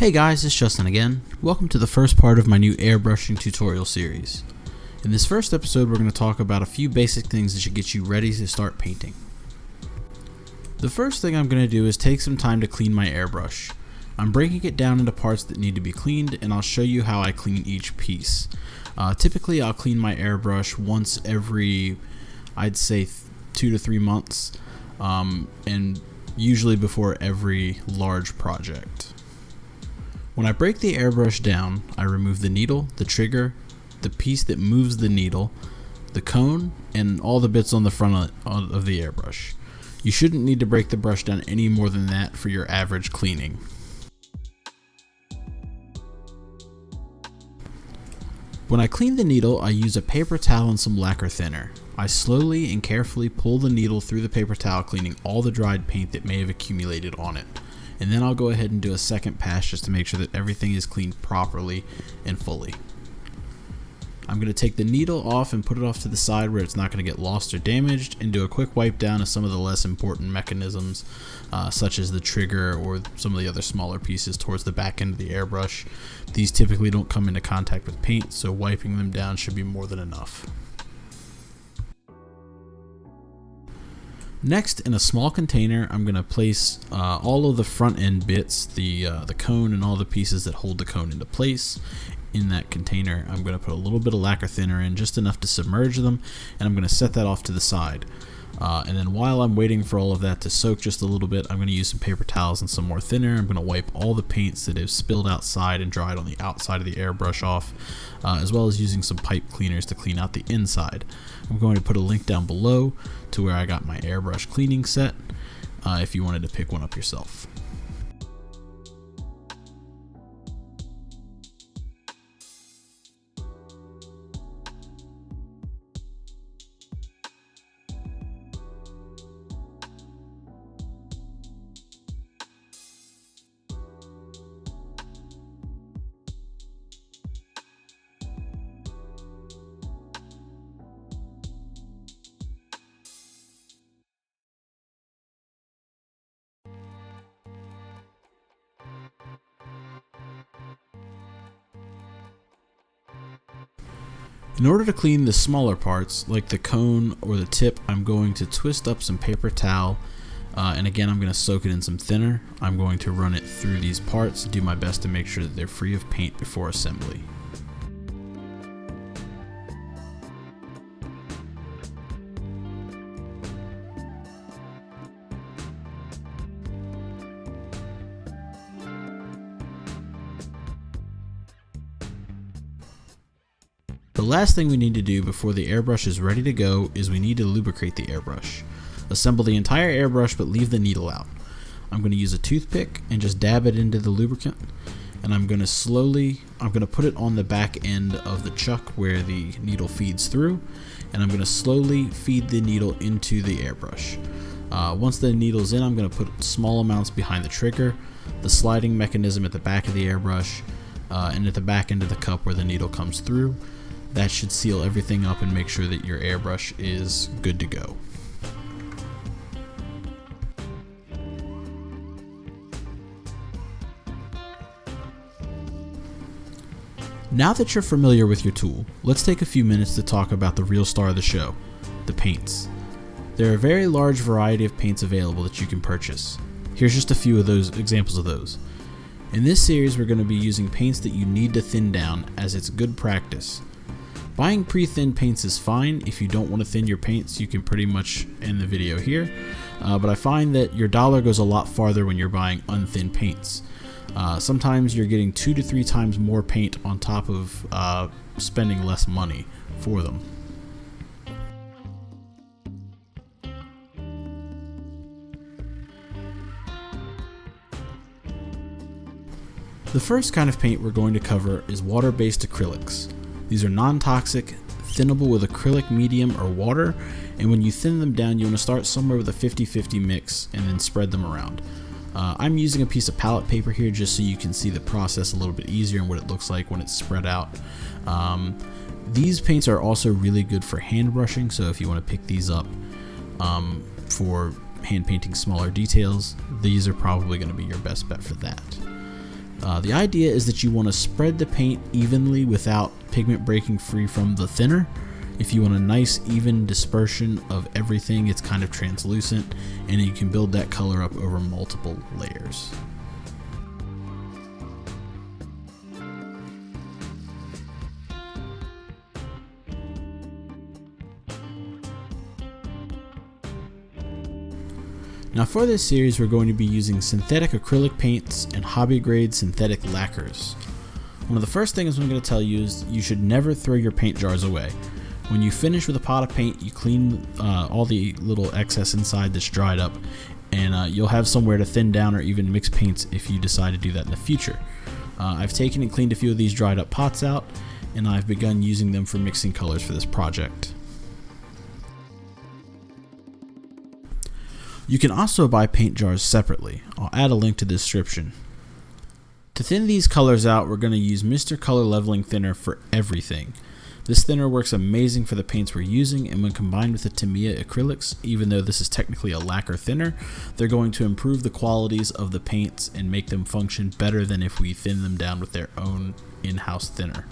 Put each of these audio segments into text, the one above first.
Hey guys, it's Justin again. Welcome to the first part of my new airbrushing tutorial series. In this first episode, we're going to talk about a few basic things that should get you ready to start painting. The first thing I'm going to do is take some time to clean my airbrush. I'm breaking it down into parts that need to be cleaned, and I'll show you how I clean each piece. Typically, I'll clean my airbrush once every, I'd say 2 to 3 months, and usually before every large project. When I break the airbrush down, I remove the needle, the trigger, the piece that moves the needle, the cone, and all the bits on the front of the airbrush. You shouldn't need to break the brush down any more than that for your average cleaning. When I clean the needle, I use a paper towel and some lacquer thinner. I slowly and carefully pull the needle through the paper towel, cleaning all the dried paint that may have accumulated on it. And then I'll go ahead and do a second pass just to make sure that everything is cleaned properly and fully. I'm going to take the needle off and put it off to the side where it's not going to get lost or damaged, and do a quick wipe down of some of the less important mechanisms, such as the trigger or some of the other smaller pieces towards the back end of the airbrush. These typically don't come into contact with paint, so wiping them down should be more than enough. Next, in a small container, I'm going to place all of the front end bits, the cone and all the pieces that hold the cone into place. In that container, I'm going to put a little bit of lacquer thinner in, just enough to submerge them, and I'm going to set that off to the side. And then while I'm waiting for all of that to soak just a little bit, I'm going to use some paper towels and some more thinner. I'm going to wipe all the paints that have spilled outside and dried on the outside of the airbrush off, as well as using some pipe cleaners to clean out the inside. I'm going to put a link down below to where I got my airbrush cleaning set, if you wanted to pick one up yourself. In order to clean the smaller parts, like the cone or the tip, I'm going to twist up some paper towel, and again I'm going to soak it in some thinner. I'm going to run it through these parts, do my best to make sure that they're free of paint before assembly. The last thing we need to do before the airbrush is ready to go is we need to lubricate the airbrush. Assemble the entire airbrush but leave the needle out. I'm going to use a toothpick and just dab it into the lubricant, and I'm going to put it on the back end of the chuck where the needle feeds through, and I'm going to slowly feed the needle into the airbrush. Once the needle's in, I'm going to put small amounts behind the trigger, the sliding mechanism at the back of the airbrush, and at the back end of the cup where the needle comes through. That should seal everything up and make sure that your airbrush is good to go. Now that you're familiar with your tool, let's take a few minutes to talk about the real star of the show, the paints. There are a very large variety of paints available that you can purchase. Here's just a few of those examples of those. In this series, we're going to be using paints that you need to thin down, as it's good practice. Buying pre-thinned paints is fine. If you don't want to thin your paints, you can pretty much end the video here. But I find that your dollar goes a lot farther when you're buying unthinned paints. Sometimes you're getting 2 to 3 times more paint on top of spending less money for them. The first kind of paint we're going to cover is water-based acrylics. These are non-toxic, thinnable with acrylic medium or water, and when you thin them down, you want to start somewhere with a 50-50 mix and then spread them around. I'm using a piece of palette paper here just so you can see the process a little bit easier and what it looks like when it's spread out. These paints are also really good for hand brushing, so if you want to pick these up for hand painting smaller details, these are probably going to be your best bet for that. The idea is that you want to spread the paint evenly without pigment breaking free from the thinner. If you want a nice even dispersion of everything, it's kind of translucent, and you can build that color up over multiple layers. Now for this series, we're going to be using synthetic acrylic paints and hobby grade synthetic lacquers. One of the first things I'm going to tell you is you should never throw your paint jars away. When you finish with a pot of paint, you clean all the little excess inside that's dried up, and you'll have somewhere to thin down or even mix paints if you decide to do that in the future. I've taken and cleaned a few of these dried up pots out, and I've begun using them for mixing colors for this project. You can also buy paint jars separately. I'll add a link to the description. To thin these colors out, we're going to use Mr. Color Leveling Thinner for everything. This thinner works amazing for the paints we're using, and when combined with the Tamiya acrylics, even though this is technically a lacquer thinner, they're going to improve the qualities of the paints and make them function better than if we thin them down with their own in-house thinner.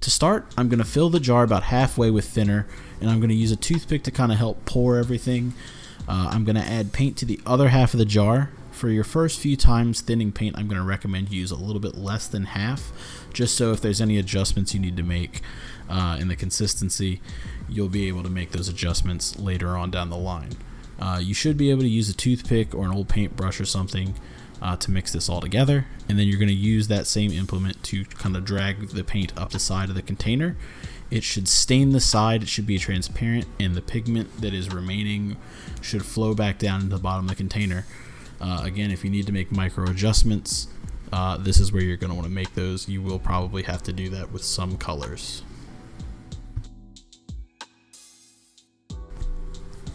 To start, I'm going to fill the jar about halfway with thinner, and I'm going to use a toothpick to kind of help pour everything. I'm going to add paint to the other half of the jar. For your first few times thinning paint, I'm going to recommend you use a little bit less than half, just so if there's any adjustments you need to make in the consistency, you'll be able to make those adjustments later on down the line. You should be able to use a toothpick or an old paintbrush or something to mix this all together, and then you're going to use that same implement to kind of drag the paint up the side of the container. It should stain the side, it should be transparent, and the pigment that is remaining should flow back down into the bottom of the container. Again, if you need to make micro adjustments, this is where you're going to want to make those. You will probably have to do that with some colors.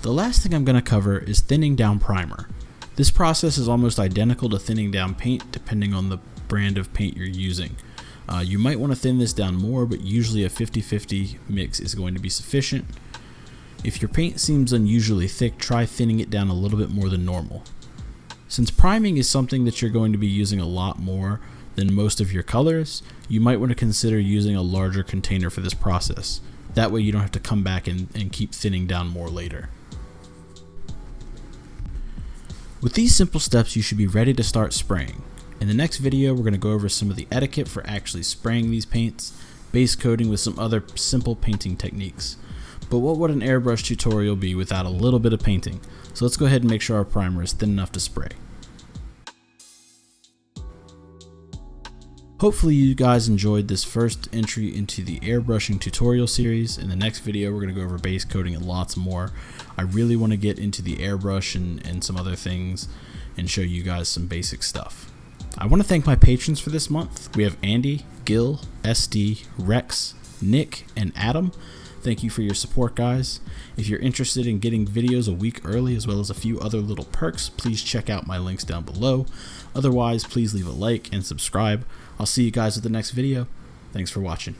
The last thing I'm going to cover is thinning down primer. This process is almost identical to thinning down paint depending on the brand of paint you're using. You might want to thin this down more, but usually a 50-50 mix is going to be sufficient. If your paint seems unusually thick, try thinning it down a little bit more than normal. Since priming is something that you're going to be using a lot more than most of your colors, you might want to consider using a larger container for this process. That way you don't have to come back and keep thinning down more later. With these simple steps, you should be ready to start spraying. In the next video, we're going to go over some of the etiquette for actually spraying these paints, base coating with some other simple painting techniques. But what would an airbrush tutorial be without a little bit of painting? So let's go ahead and make sure our primer is thin enough to spray. Hopefully you guys enjoyed this first entry into the airbrushing tutorial series. In the next video, we're going to go over base coating and lots more. I really want to get into the airbrush and some other things and show you guys some basic stuff. I want to thank my patrons for this month. We have Andy, Gil, SD, Rex, Nick, and Adam. Thank you for your support, guys. If you're interested in getting videos a week early as well as a few other little perks, please check out my links down below. Otherwise, please leave a like and subscribe. I'll see you guys at the next video. Thanks for watching.